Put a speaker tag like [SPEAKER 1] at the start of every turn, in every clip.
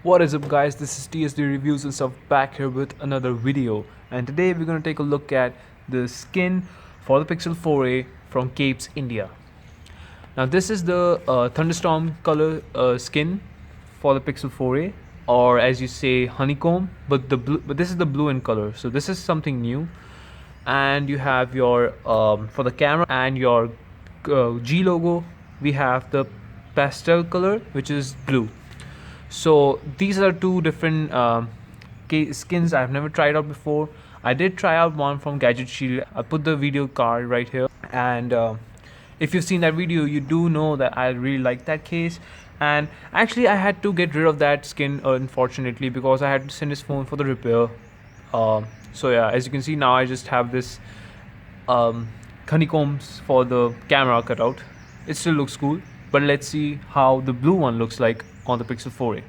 [SPEAKER 1] What is up guys, this is TSD Reviews and stuff back here with another video, and today we're going to take a look at the skin for the Pixel 4a from Capes India. Now this is the thunderstorm color skin for the Pixel 4a, or as you say honeycomb, but this is the blue in color, so this is something new. And you have your for the camera and your G logo, we have the pastel color which is blue. So these are two different skins I've never tried out before. I did try out one from Gadgetshieldz. I'll put the video card right here, and if you've seen that video, you do know that I really like that case. And actually I had to get rid of that skin unfortunately, because I had to send his phone for the repair. So yeah, as you can see now, I just have this honeycombs for the camera cutout. It still looks cool, but let's see how the blue one looks like on the Pixel 4a.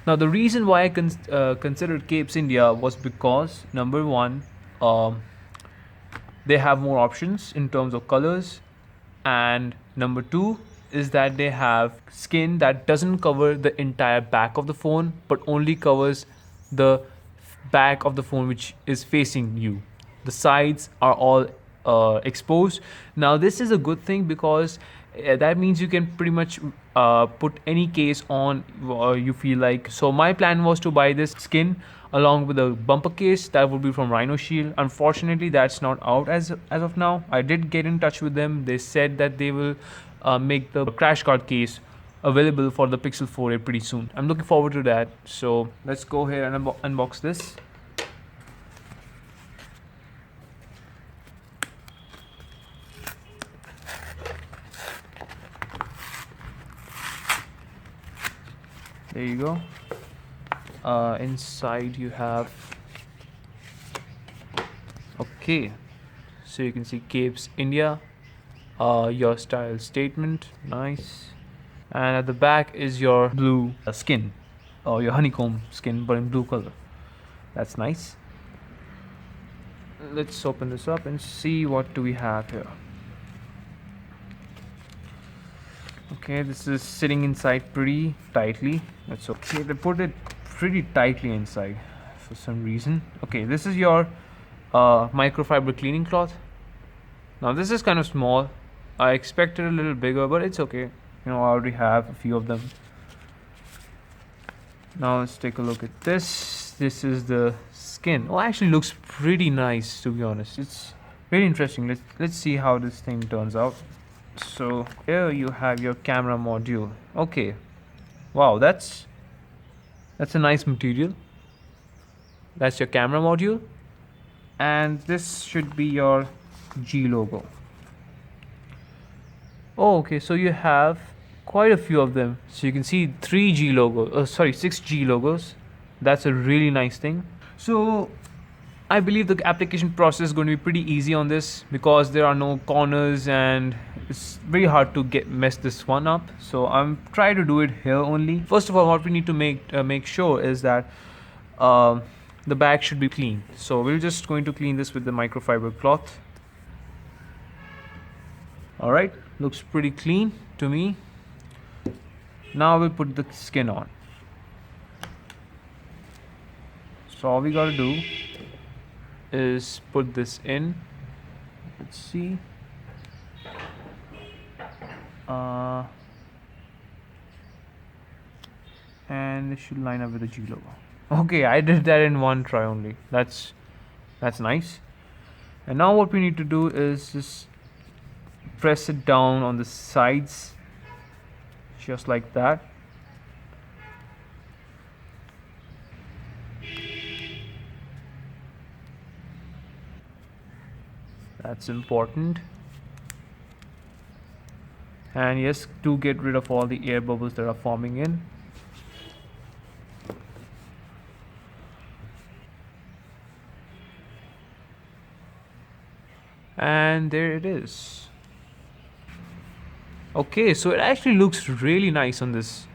[SPEAKER 1] Now the reason why I considered Capes India was because number one, they have more options in terms of colors, and number two is that they have skin that doesn't cover the entire back of the phone but only covers the back of the phone which is facing you. The sides are all exposed. Now this is a good thing because that means you can pretty much put any case on you feel like. So my plan was to buy this skin along with a bumper case that would be from Rhino Shield. Unfortunately that's not out as of now. I did get in touch with them. They said that they will make the crash card case available for the Pixel 4a pretty soon. I'm looking forward to that. So let's go ahead and unbox this. There you go. Inside you have, okay, so you can see Capes India, your style statement, nice. And at the back is your blue skin, or your honeycomb skin but in blue color. That's nice. Let's open this up and see what do we have here. Okay, this is sitting inside pretty tightly. That's okay. They put it pretty tightly inside for some reason. Okay, this is your microfiber cleaning cloth. Now this is kind of small. I expected a little bigger, but it's okay. You know, I already have a few of them. Now let's take a look at this. This is the skin. Oh, actually looks pretty nice, to be honest. It's very interesting. Let's see how this thing turns out. So here you have your camera module. Okay, wow, that's a nice material. That's your camera module, and this should be your G logo. Oh, okay, so you have quite a few of them. So you can see 6 G logos. That's a really nice thing. So I believe the application process is going to be pretty easy on this because there are no corners and it's very hard to mess this one up. So I'm trying to do it here only. First of all, what we need to make sure is that the bag should be clean. So we're just going to clean this with the microfiber cloth. All right, looks pretty clean to me. Now we'll put the skin on. So all we gotta do is put this in. Let's see. And it should line up with the G logo. Okay, I did that in one try only. That's nice. And now what we need to do is just press it down on the sides, just like that. That's important. And yes, to get rid of all the air bubbles that are forming in. And there it is. Okay, so it actually looks really nice on this.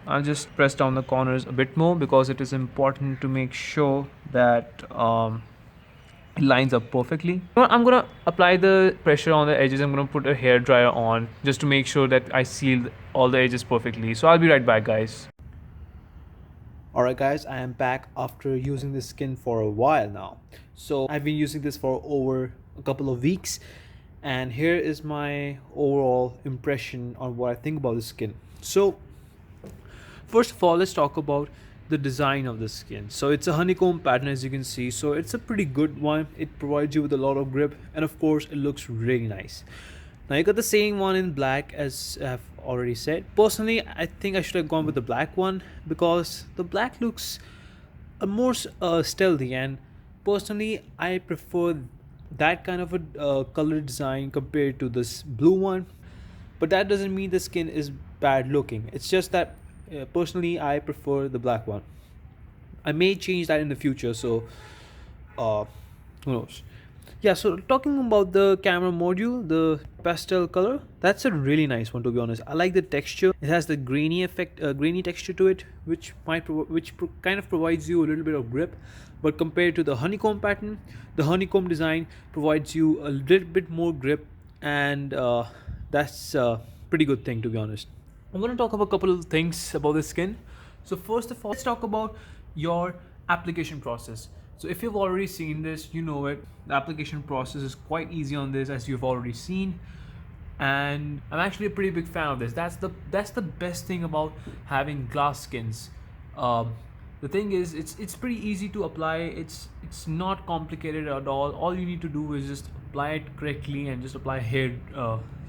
[SPEAKER 1] I'll just press down the corners a bit more because it is important to make sure that It lines up perfectly. You know what, I'm gonna apply the pressure on the edges. I'm gonna put a hair dryer on just to make sure that I seal all the edges perfectly. So I'll be right back, guys. Alright guys, I am back after using this skin for a while now. So I've been using this for over a couple of weeks, and here is my overall impression on what I think about the skin. So first of all, let's talk about the design of the skin. So it's a honeycomb pattern, as you can see, so it's a pretty good one. It provides you with a lot of grip, and of course it looks really nice. Now you got the same one in black, as I've already said. Personally, I think I should have gone with the black one because the black looks more stealthy, and personally I prefer that kind of a color design compared to this blue one. But that doesn't mean the skin is bad looking. It's just that personally I prefer the black one. I may change that in the future, so uh who knows. Yeah, so talking about the camera module, the pastel color, that's a really nice one, to be honest. I like the texture. It has the grainy effect, grainy texture to it, which kind of provides you a little bit of grip. But compared to the honeycomb pattern, the honeycomb design provides you a little bit more grip, and that's a pretty good thing, to be honest. I'm going to talk about a couple of things about the skin. So first of all, let's talk about your application process. So if you've already seen this, you know it. The application process is quite easy on this, as you've already seen, and I'm actually a pretty big fan of this. That's the best thing about having glass skins. The thing is, it's pretty easy to apply. It's not complicated at all. All you need to do is just apply it correctly and just apply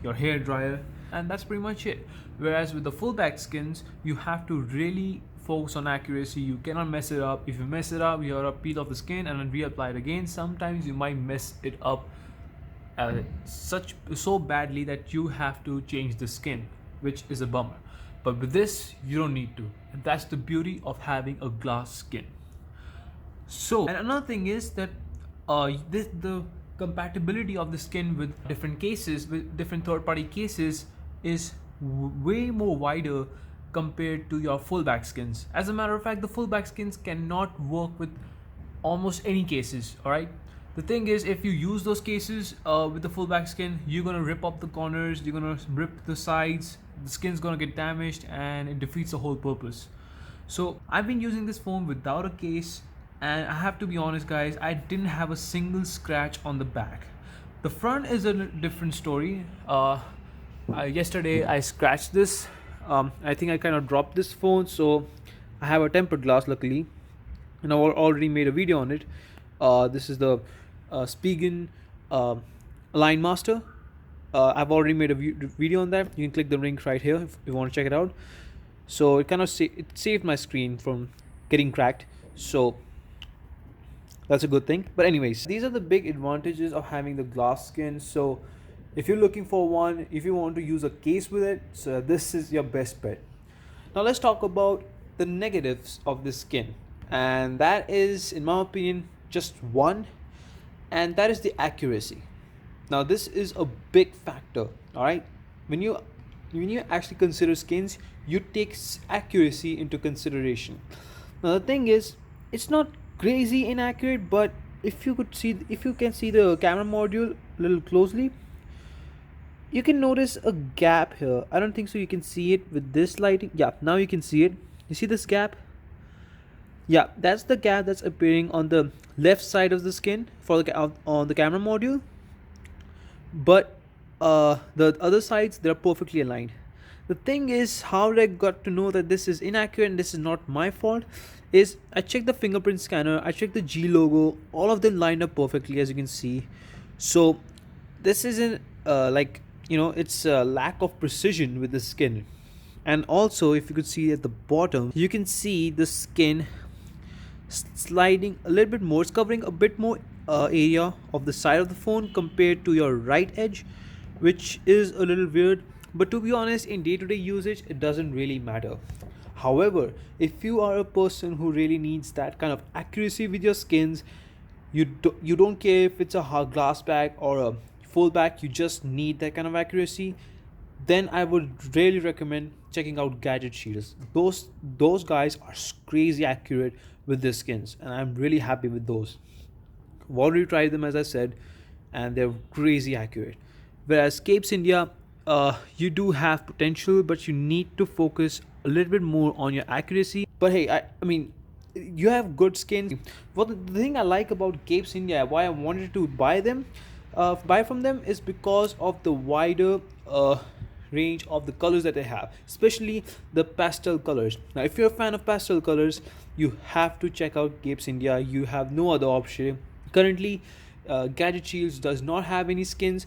[SPEAKER 1] your hair dryer, and that's pretty much it. Whereas with the full back skins, you have to really focus on accuracy. You cannot mess it up. If you mess it up, you gotta peel off the skin and then reapply it again. Sometimes you might mess it up so badly that you have to change the skin, which is a bummer. But with this, you don't need to, and that's the beauty of having a glass skin. So, and another thing is that the compatibility of the skin with different cases, with different third-party cases, is way more wider compared to your full back skins. As a matter of fact, the full back skins cannot work with almost any cases. All right. The thing is, if you use those cases with the full back skin, you're gonna rip up the corners, you're gonna rip the sides, the skin's gonna get damaged, and it defeats the whole purpose. So I've been using this phone without a case, and I have to be honest, guys, I didn't have a single scratch on the back. The front is a different story. Yesterday I scratched this. I think I kind of dropped this phone, so I have a tempered glass, luckily, and I already made a video on it. This is the Spigen Align Master. I've already made a video on that. You can click the link right here if you want to check it out. So it kind of it saved my screen from getting cracked, so that's a good thing. But anyways, these are the big advantages of having the glass skin. So if you're looking for one, if you want to use a case with it, so this is your best bet. Now let's talk about the negatives of this skin, and that is, in my opinion, just one, and that is the accuracy. Now this is a big factor. All right, when you actually consider skins, you take accuracy into consideration. Now the thing is, it's not crazy inaccurate, but if you can see the camera module a little closely, you can notice a gap here. I don't think so you can see it with this lighting. Yeah, now you can see it. You see this gap? Yeah, that's the gap that's appearing on the left side of the skin for on the camera module. But the other sides, they're perfectly aligned. The thing is, how I got to know that this is inaccurate and this is not my fault is I checked the fingerprint scanner, I checked the G logo, all of them lined up perfectly, as you can see. So this isn't it's a lack of precision with the skin. And also, if you could see at the bottom, you can see the skin sliding a little bit more. It's covering a bit more area of the side of the phone compared to your right edge, which is a little weird. But to be honest, in day-to-day usage, it doesn't really matter. However, if you are a person who really needs that kind of accuracy with your skins, you don't care if it's a glass back or a full back, you just need that kind of accuracy, then I would really recommend checking out Gadgetshieldz. Those guys are crazy accurate with their skins, and I'm really happy with those. I've already tried them, as I said, and they're crazy accurate. Whereas Capes India, you do have potential, but you need to focus a little bit more on your accuracy. But hey, I mean, you have good skin. What the thing I like about Capes India, why I wanted to buy from them, is because of the wider range of the colors that they have, especially the pastel colors. Now, if you're a fan of pastel colors, you have to check out Capes India. You have no other option. Currently, Gadgetshieldz does not have any skins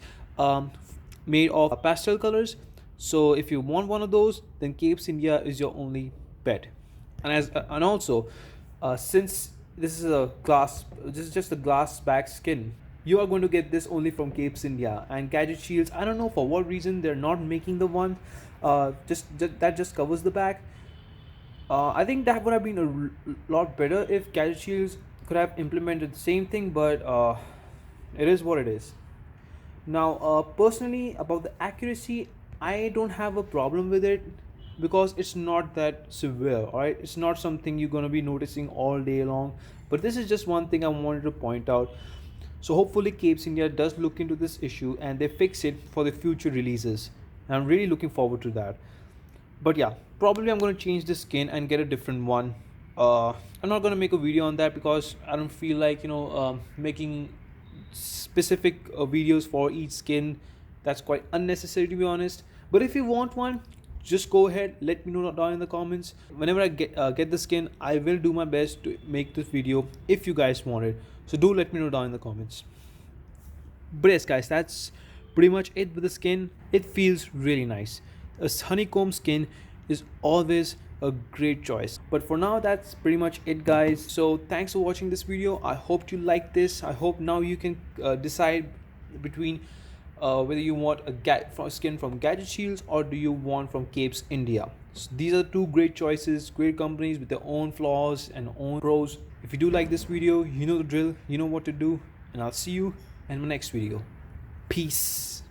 [SPEAKER 1] made of pastel colors. So if you want one of those, then Capes India is your only bet. And also, since this is just a glass back skin, you are going to get this only from Capes India. And Gadgetshieldz, I don't know for what reason they're not making the one that just covers the back. I think that would have been a lot better if Gadgetshieldz could have implemented the same thing, but it is what it is. Now, personally, about the accuracy, I don't have a problem with it because it's not that severe. All right, it's not something you're gonna be noticing all day long. But this is just one thing I wanted to point out. So hopefully, Capes India does look into this issue and they fix it for the future releases. And I'm really looking forward to that. But yeah, probably I'm gonna change the skin and get a different one. I'm not gonna make a video on that because I don't feel like making specific videos for each skin. That's quite unnecessary, to be honest. But if you want one, just go ahead, let me know down in the comments. Whenever I get the skin, I will do my best to make this video if you guys want it. So do let me know down in the comments. But yes guys, that's pretty much it with the skin. It feels really nice. A honeycomb skin is always a great choice. But for now, that's pretty much it guys. So thanks for watching this video. I hope you like this. I hope now you can decide between whether you want a skin from Gadgetshieldz or do you want from Capes India. So these are two great choices, great companies with their own flaws and own pros. If you do like this video, you know the drill, you know what to do, and I'll see you in my next video. Peace.